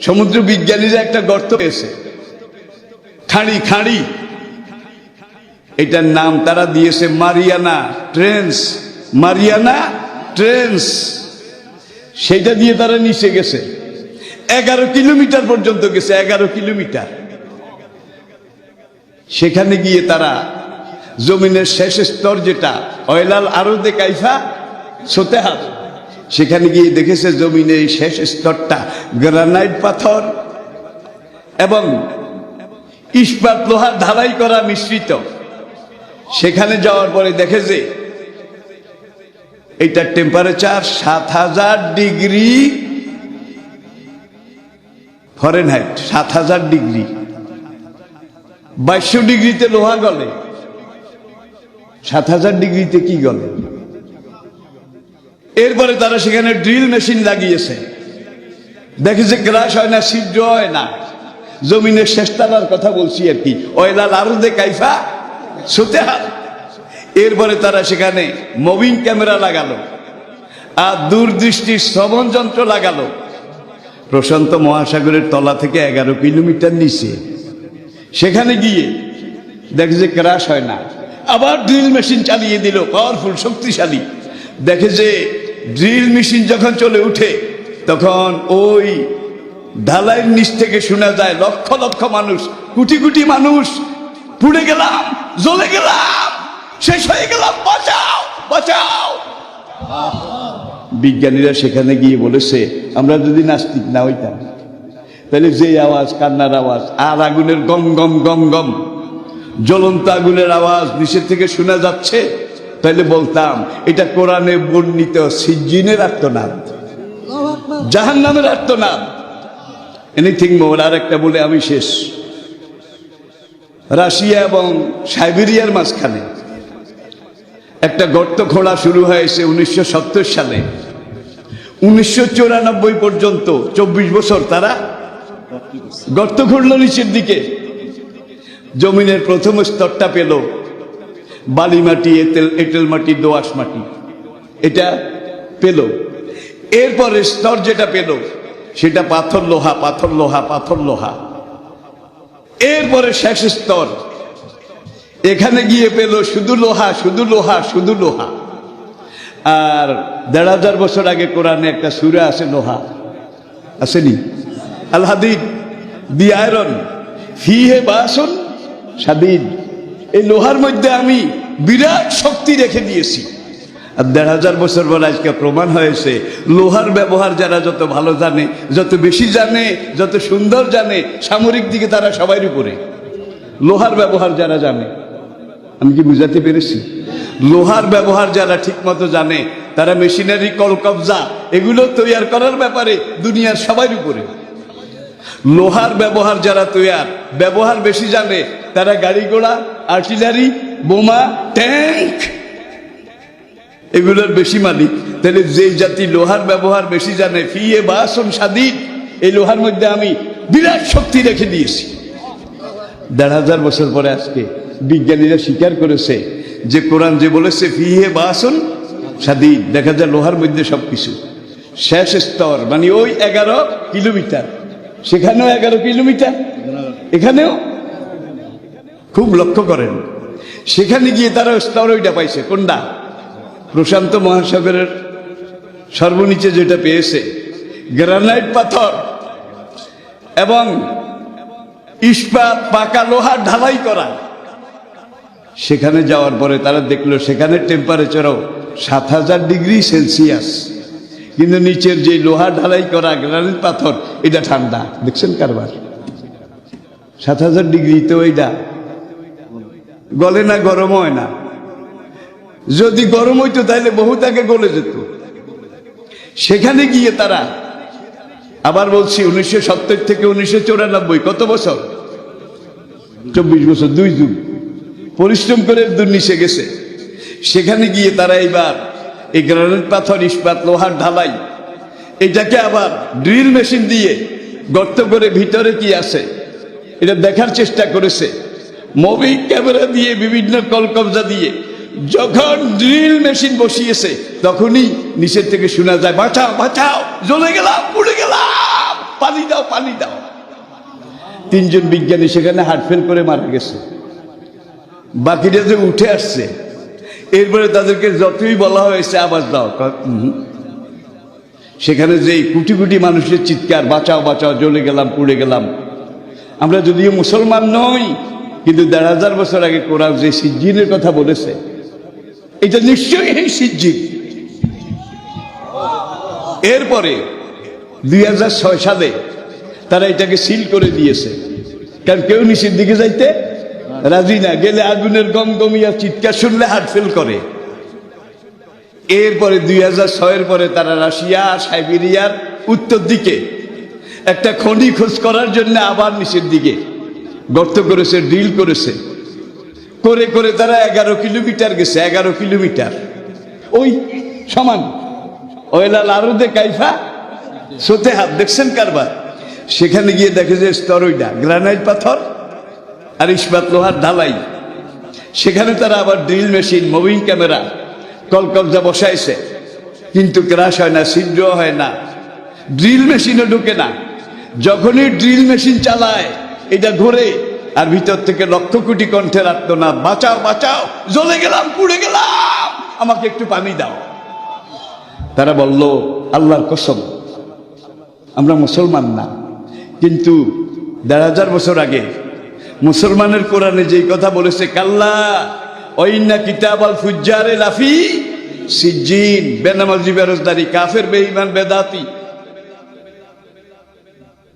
সমুদ্র বিজ্ঞানীরা একটা গর্ত পেয়েছে, খাঁড়ি খাঁড়ি, এটার নাম তারা দিয়েছে মারিয়ানা ট্রেন্স। মারিয়ানা ট্রেন্স, সেটা দিয়ে তারা নিচে গেছে, 11 কিলোমিটার পর্যন্ত গেছে, 11 কিলোমিটার। সেখানে গিয়ে তারা জমিনের শেষ স্তর যেটা অয়লাল আরদে কাইফা সোতেহাত, সেখানে গিয়ে দেখেছে জমিনের এই শেষ স্তরটা গ্রানাইট পাথর এবং ইস্পাত লোহার ঢালাই করা মিশ্রিত। সেখানে যাওয়ার পরে দেখে যে এইটার টেম্পারেচার 7000 ডিগ্রি ফরেনহাইট, 7000 ডিগ্রি। 2200 ডিগ্রিতে লোহা গলে, 7000 ডিগ্রিতে কি গলে? এরপরে তারা সেখানে ড্রিল মেশিন লাগিয়েছে, দেখে যে গ্রাস হয় না, ছিদ্র হয় না। জমিনের শেষতলার কথা বলছি আর কি, অয়লাল আরদে কাইফা সোতেহাত। এরপরে তারা সেখানে মুভিং ক্যামেরা লাগালো আর দূরদৃষ্টির শ্রবণ যন্ত্র লাগালো। প্রশান্ত মহাসাগরের তলা থেকে 11 কিলোমিটার নিচে সেখানে গিয়ে দেখে যে ক্রাশ হয় না। আবার ড্রিল মেশিন চালিয়ে দিল, পাওয়ারফুল, শক্তিশালী। দেখে যে ড্রিল মেশিন যখন চলে উঠে তখন ওই ঢালাইয়ের নিচ থেকে শোনা যায় লক্ষ লক্ষ মানুষ, কোটি কোটি মানুষ, পুড়ে গেলাম, জ্বলে গেলাম, শেষ হয়ে গেলাম, বাঁচাও বাঁচাও। বিজ্ঞানীরা সেখানে গিয়ে বলেছে, আমরা যদি নাস্তিক না হইতাম তাহলে যে আওয়াজ, কান্নার আওয়াজ আর আগুনের গম গম গম গম, জ্বলন্ত আগুনের আওয়াজ নিচের থেকে শোনা যাচ্ছে, তাহলে বলতাম এটা কোরআনে বর্ণিত সিজ্জিনের আর্তনাদ, জাহান্নামের আর্তনাদ, এনিথিং মোর। আর একটা বলে আমি শেষ। রাশিয়া এবং সাইবেরিয়ার মাঝখানে একটা গর্ত খোঁড়া শুরু হয়েছে 1970 সালে। 1994 পর্যন্ত 24 বছর তারা গর্ত খুঁড়ল নিচের দিকে। জমিনের প্রথম স্তরটা পেল বালি মাটি, এঁটেল মাটি, দোআঁশ মাটি, এটা পেল। এরপরে স্তর যেটা পেল সেটা পাথর লোহা, পাথর লোহা, পাথর লোহা। এরপরে শেষ স্তর, এখানে গিয়ে পেল শুধু লোহা, শুধু লোহা, শুধু লোহা। আর 1500 বছর আগে কোরআনে একটা সূরা আছে লোহা, আসেনি? আল হাদিদ, দি আয়রন, ফিহে বাসন শাদীদ। এই লোহার মধ্যে আমি বিরাট শক্তি রেখে দিয়েছি। আর 1500 বছর পর আজকে প্রমাণ হয়েছে লোহার ব্যবহার যারা যত ভালো জানে, যত বেশি জানে, যত সুন্দর জানে, সামরিক দিকে তারা সবার উপরে। লোহার ব্যবহার যারা জানে, আমি কি বুঝাতে পেরেছি? লোহার ব্যবহার যারা ঠিক মতো জানে তারা মেশিনারি, কলকবজা এগুলো তৈয়ার করার ব্যাপারে দুনিয়ার সবার উপরে। লোহার ব্যবহার যারা ব্যবহার বেশি জানে তারা গাড়ি ঘোড়া, আর্টিলারি, বোমা, ট্যাঙ্ক এগুলোর বেশি মালিক। তাহলে যেই জাতি লোহার ব্যবহার বেশি জানে, ফিয়ে বাসন শাদীদ, এই লোহার মধ্যে আমি বিরাট শক্তি রেখে দিয়েছি। 1500 বছর পরে আজকে বিজ্ঞানীরা স্বীকার করেছে যে কোরআন যে বলেছে ফিহে বাসন শাদীদ, দেখা যায় লোহার মধ্যে সবকিছু। শেষ স্তর মানে ওই 11 কিলোমিটার, সেখানেও 11 কিলোমিটার, এখানেও। খুব লক্ষ্য করেন, সেখানে গিয়ে তারা স্তর ওইটা পাইছে। কোনটা? প্রশান্ত মহাসাগরের সর্বনিচে যেটা পেয়েছে গ্রানাইট পাথর এবং ইস্পাত, পাকা লোহার ঢালাই করা। সেখানে যাওয়ার পরে তারা দেখলো সেখানে টেম্পারেচারও 7000 ডিগ্রি সেলসিয়াস, কিন্তু নিচের যে লোহা ঢালাই করা গ্রানাইট পাথর এটা ঠান্ডা। দেখছেন কারবার? 7000 ডিগ্রিতেও এইটা গলে না, গরম হয় না। যদি গরম হইতো তাহলে বহুত আগে গলে যেত। সেখানে গিয়ে তারা আবার বলছি 1970 থেকে 1994, কত বছর? 24 বছর, 2 যুগ পরিশ্রম করে দূর নিচে গেছে। সেখানে গিয়ে তারা এইবার এই গ্রানাইট পাথর, ইস্পাত, লোহার ঢালাই এটাকে আবার ড্রিল মেশিন দিয়ে গর্ত করে ভিতরে কি আছে এটা দেখার চেষ্টা করেছে। মুভিং ক্যামেরা দিয়ে, বিভিন্ন কলকবজা দিয়ে যখন ড্রিল মেশিন বসিয়েছে তখনই নিচের থেকে শোনা যায় বাঁচাও বাঁচাও, জ্বলে গেলাম, পুড়ে গেলাম, পানি দাও, পানি দাও। 3 জন বিজ্ঞানী সেখানে হার্ট ফেল করে মারা গেছে। বাকিরা যে উঠে আসছে, এরপরে তাদেরকে যতই বলা হয়েছে আওয়াজ দাও, সেখানে যে কোটি কোটি মানুষের চিৎকার, বাঁচাও বাঁচাও, জ্বলে গেলাম, পুড়ে গেলাম। আমরা যদিও মুসলমান নই, কিন্তু 1500 বছর আগে কোরআন যে সিজ্জিনের কথা বলেছে, এটা নিশ্চয়ই এই সিজ্জিন। এরপরে 2006 সালে তারা এটাকে সিল করে দিয়েছে, কারণ কেউ নিচের দিকে যাইতে রাজি না, গেলে আগুনের গমগমিয়া চিৎকার শুনলে হার্ট ফেল করে। এরপরে 2006 পরে তারা রাশিয়া, সাইবেরিয়ার উত্তর দিকে একটা খনি খোঁজ করার জন্য আবার নিচের দিকে গর্ত করেছে, ড্রিল করেছে, করে করে তারা 11 কিলোমিটার গেছে। 11 কিলোমিটার ওই সমান ওয়েলাল আরুদে কাইফা সোতে হাত, দেখছেন কারবার? সেখানে গিয়ে দেখে যে স্তরইডা গ্রানাইট পাথর আর ইস্পাত লোহার ঢালাই। সেখানে তারা আবার ড্রিল মেশিন, মুভিং ক্যামেরা, কলকবজা বসাইছে, কিন্তু ক্রাশ হয় না, ছিদ্র হয় না, ড্রিল মেশিনও ঢুকে না। যখনই ড্রিল মেশিন চালায় এটা ঘুরে, আর ভিতর থেকে লক্ষ কোটি কণ্ঠের আর্তনাদ, বাঁচাও বাঁচাও, জ্বলে গেলাম, পুড়ে গেলাম, আমাকে একটু পানি দাও। তারা বলল, আল্লাহর কসম আমরা মুসলমান না, কিন্তু 1500 বছর আগে মুসলমানের কোরআনে যেই কথা বলেছে, কাল্লা ওয়াইন্না কিতাবাল ফুজ্জারে লাফি সিজ্জিন, বেনামাজি, বেরোজদারি, কাফের, বেঈমান, বেদাতি,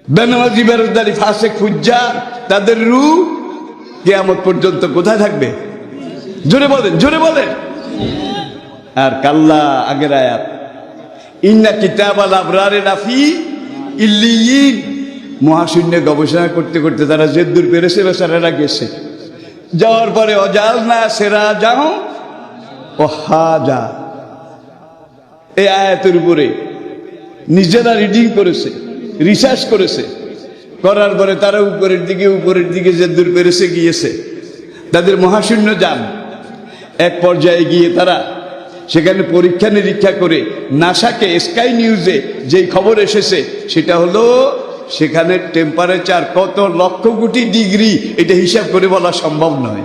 বেনামাজি, বেরোজদারি, ফাসেক, ফুজ্জার, তাদের রূহ কিয়ামত পর্যন্ত কোথায় থাকবে? জোরে বলেন, জোরে বলেন। আর কাল্লা আগের আয়াত, ইন্না কিতাবাল আবরারে লাফি ইল্লিয়িন, মহাশূন্যে গবেষণা করতে করতে তারা যে দূর পেরেছে বেচারারা গেছে। যাওয়ার পরে অজাল না সেরা যাও ও হাজা, এই আয়াতের উপরে নিজেরা রিডিং করেছে, রিসার্চ করেছে, করার পরে তারা উপরের দিকে যে দূর পেরেছে গিয়েছে, তাদের মহাশূন্য যান। এক পর্যায়ে গিয়ে তারা সেখানে পরীক্ষা নিরীক্ষা করে নাসাকে, স্কাই নিউজে যেই খবর এসেছে সেটা হলো সেখানে টেম্পারেচার কত লক্ষ কোটি ডিগ্রি, এটা হিসাব করে বলা সম্ভব নয়।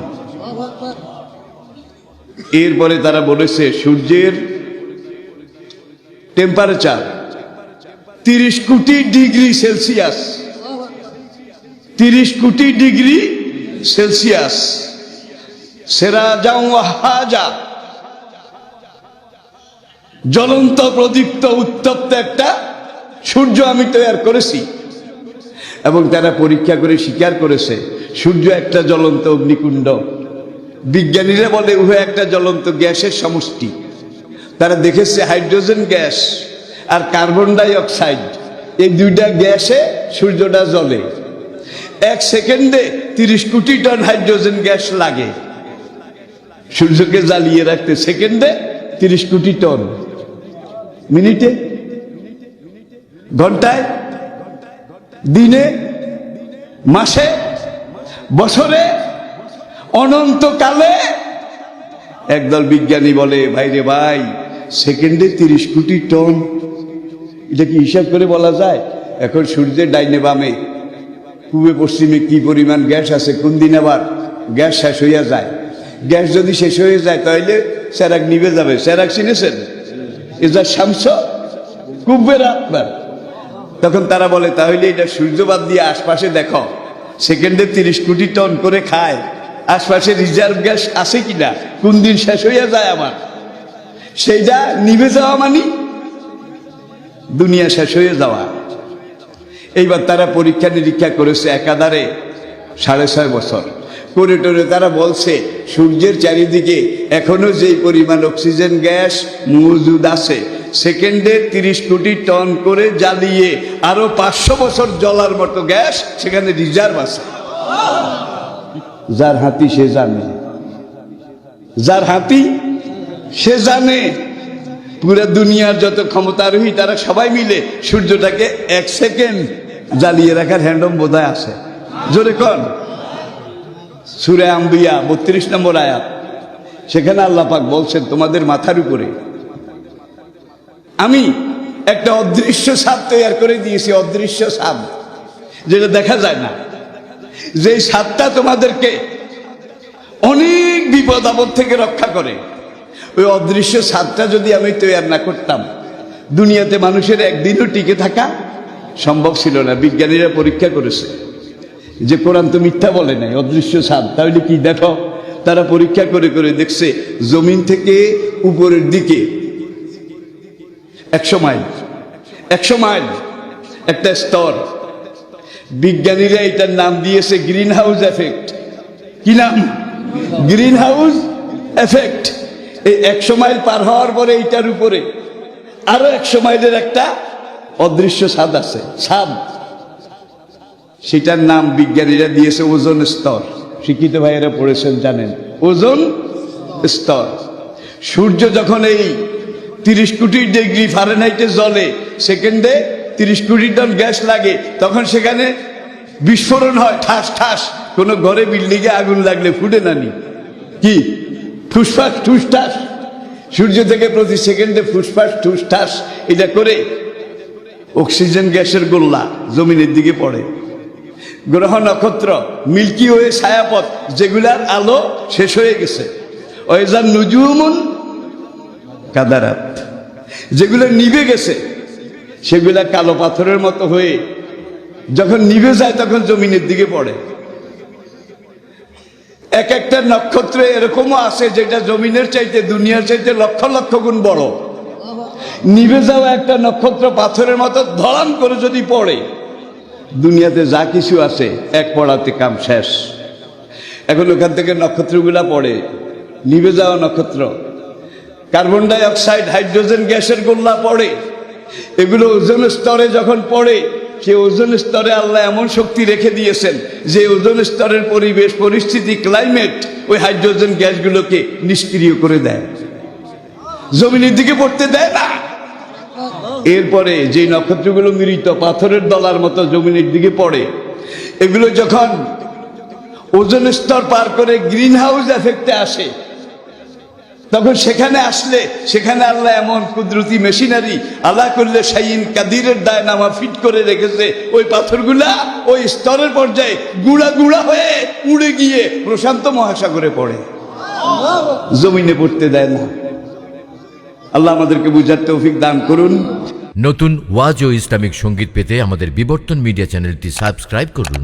এরপরে তারা বলেছে সূর্যের টেম্পারেচার 30 কোটি ডিগ্রি সেলসিয়াস, 30 কোটি ডিগ্রি সেলসিয়াস। সেরা যাও হাজা, জ্বলন্ত, প্রদীপ্ত, উত্তপ্ত একটা সূর্য আমি তৈরি করেছি। এবং তারা পরীক্ষা করে স্বীকার করেছে সূর্য একটা জ্বলন্ত অগ্নিকুণ্ড। বিজ্ঞানীরা বলে উভয় একটা জ্বলন্ত গ্যাসের সমষ্টি। তারা দেখেছে হাইড্রোজেন গ্যাস আর কার্বন ডাই অক্সাইড, এই দুইটা গ্যাসে সূর্যটা জ্বলে। 1 সেকেন্ডে 30 কোটি টন হাইড্রোজেন গ্যাস লাগে সূর্যকে জ্বালিয়ে রাখতে। সেকেন্ডে 30 কোটি টন, মিনিটে, ঘন্টায়, দিনে, মাসে, বছরে, অনন্তকালে। একদল বিজ্ঞানী বলে, ভাই রে ভাই, সেকেন্ডে 30 কোটি টন, এটা কি হিসাব করে বলা যায়? এখন সূর্যের ডাইনে বামে, পূবে পশ্চিমে কি পরিমাণ গ্যাস আছে, কোন দিন আবার গ্যাস শেষ হইয়া যায়। গ্যাস যদি শেষ হয়ে যায় তাহলে সেরাক নিভে যাবে। সেরাক চিনেছেন? এজা শামস কুব্বের আত্মার। তখন তারা বলে, তাহলে এটা সূর্যবাদ দিয়ে আশপাশে দেখো, সেকেন্ডে 30 কোটি টন করে খায়, আশপাশে রিজার্ভ গ্যাস আছে কিনা, কোন দিন শেষ হইয়া যায় আমার, সেইটা নিভে যাওয়া মানে দুনিয়া শেষ হয়ে যাওয়া। এইবার তারা পরীক্ষা নিরীক্ষা করেছে একাধারে 6.5 বছর করে টোরে। তারা বলছে সূর্যের চারিদিকে এখনো যেই পরিমাণ অক্সিজেন গ্যাস মজুদ আছে, সেকেন্ডে 30 কোটি টন করে জ্বালিয়ে আরো 500 বছর জ্বলার মতো গ্যাস সেখানে রিজার্ভ আছে। যার হাতি সে জানে, যার হাতি সে জানে। পুরো দুনিয়ার যত ক্ষমতারোহী তারা সবাই মিলে সূর্যটাকে 1 সেকেন্ড জ্বালিয়ে রাখার হ্যান্ডম বোধহয় আছে। জোরে কন। সূরা আম্বিয়া 32 নম্বর আয়াত, সেখানে আল্লাহ পাক বলছেন, তোমাদের মাথার উপরে আমি একটা অদৃশ্য ছাপ তৈরি করে দিয়েছি, অদৃশ্য ছাপ যেটা দেখা যায় না। যে ছাপটা তোমাদেরকে অনেক বিপদ আপদ থেকে রক্ষা করে, ওই অদৃশ্য ছাপটা যদি আমি তৈরি না করতাম, দুনিয়াতে মানুষের একদিনও টিকে থাকা সম্ভব ছিল না। বিজ্ঞানীরা পরীক্ষা করেছে যে কোরআন তো মিথ্যা বলে নাই, অদৃশ্য ছাপ। তাহলে কি দেখো, তারা পরীক্ষা করে করে দেখছে জমিন থেকে উপরের দিকে 100 মাইল, 100 মাইল একটা স্তর। বিজ্ঞানীরা এটার নাম দিয়েছে গ্রিন হাউস এফেক্ট। কি নাম? Green house effect. এই 100 মাইল পার হওয়ার পরে এইটার উপরে আরো 100 মাইলের একটা অদৃশ্য ছাদ আছে, ছাদ। সেটার নাম বিজ্ঞানীরা দিয়েছে ওজোন স্তর। শিক্ষিত ভাইয়েরা পড়েছেন, জানেন ওজোন স্তর। সূর্য যখন এই 30 কোটি ডিগ্রি ফারেনহাইটে জ্বলে, সেকেন্ডে 30 কোটি টন গ্যাস লাগে, তখন সেখানে বিস্ফোরণ হয়, ঠাস ঠাস। কোন ঘরে বিল্ডিংয়ে আগুন লাগলে ফুটে নানি কি ফুসফাস ঠুসঠাস, সূর্য থেকে প্রতি সেকেন্ডে ফুসফাস ঠুসঠাস এটা করে অক্সিজেন গ্যাসের গোল্লা জমিনের দিকে পড়ে। গ্রহ নক্ষত্র, মিল্কি ওয়ে ছায়াপথ, যেগুলার আলো শেষ হয়ে গেছে, ওয়াইজান নুজুমুন কাদারাত, যেগুলো নিভে গেছে সেগুলা কালো পাথরের মতো হয়ে যখন নিভে যায় তখন জমিনের দিকে পড়ে। এক একটা নক্ষত্র এরকমও আছে যেটা জমিনের চাইতে, দুনিয়ার চাইতে লক্ষ লক্ষ গুণ বড়। নিভে যাওয়া একটা নক্ষত্র পাথরের মতো ধরাম করে যদি পড়ে, দুনিয়াতে যা কিছু আছে এক পড়াতে কাম শেষ। এখন ওখান থেকে নক্ষত্রগুলা পড়ে, নিভে যাওয়া নক্ষত্র, কার্বন ডাই অক্সাইড, হাইড্রোজেন গ্যাসের গোল্লা পড়ে। এগুলো ওজোন স্তরে যখন পড়ে, সে ওজোন স্তরে আল্লাহ এমন শক্তি রেখে দিয়েছেন যে ওজোন স্তরের পরিবেশ পরিস্থিতি, ক্লাইমেট ওই হাইড্রোজেন গ্যাসগুলোকে নিষ্ক্রিয় করে দেয়, জমিনের দিকে পড়তে দেয় না। এরপরে যে নক্ষত্রগুলো মৃত পাথরের দলার মতো জমিনের দিকে পড়ে, এগুলো যখন ওজোন স্তর পার করে গ্রিন হাউস এফেক্টে আসে, তখন সেখানে আসলে সেখানে আল্লাহ এমন কুদরতি মেশিনারি আল্লাহ করলে শাইন কাদিরের ডায়নামা ফিট করে রেখেছে, ওই পাথরগুলা ওই স্তরের পর্যায়ে গুঁড়া গুঁড়া হয়ে উড়ে গিয়ে প্রশান্ত মহাসাগরে পড়ে, জমিনে পড়তে দেয় না। আল্লাহ আমাদেরকে বুঝার তৌফিক দান করুন। নতুন ওয়াজ ও ইসলামিক সঙ্গীত পেতে আমাদের বিবর্তন মিডিয়া চ্যানেলটি সাবস্ক্রাইব করুন।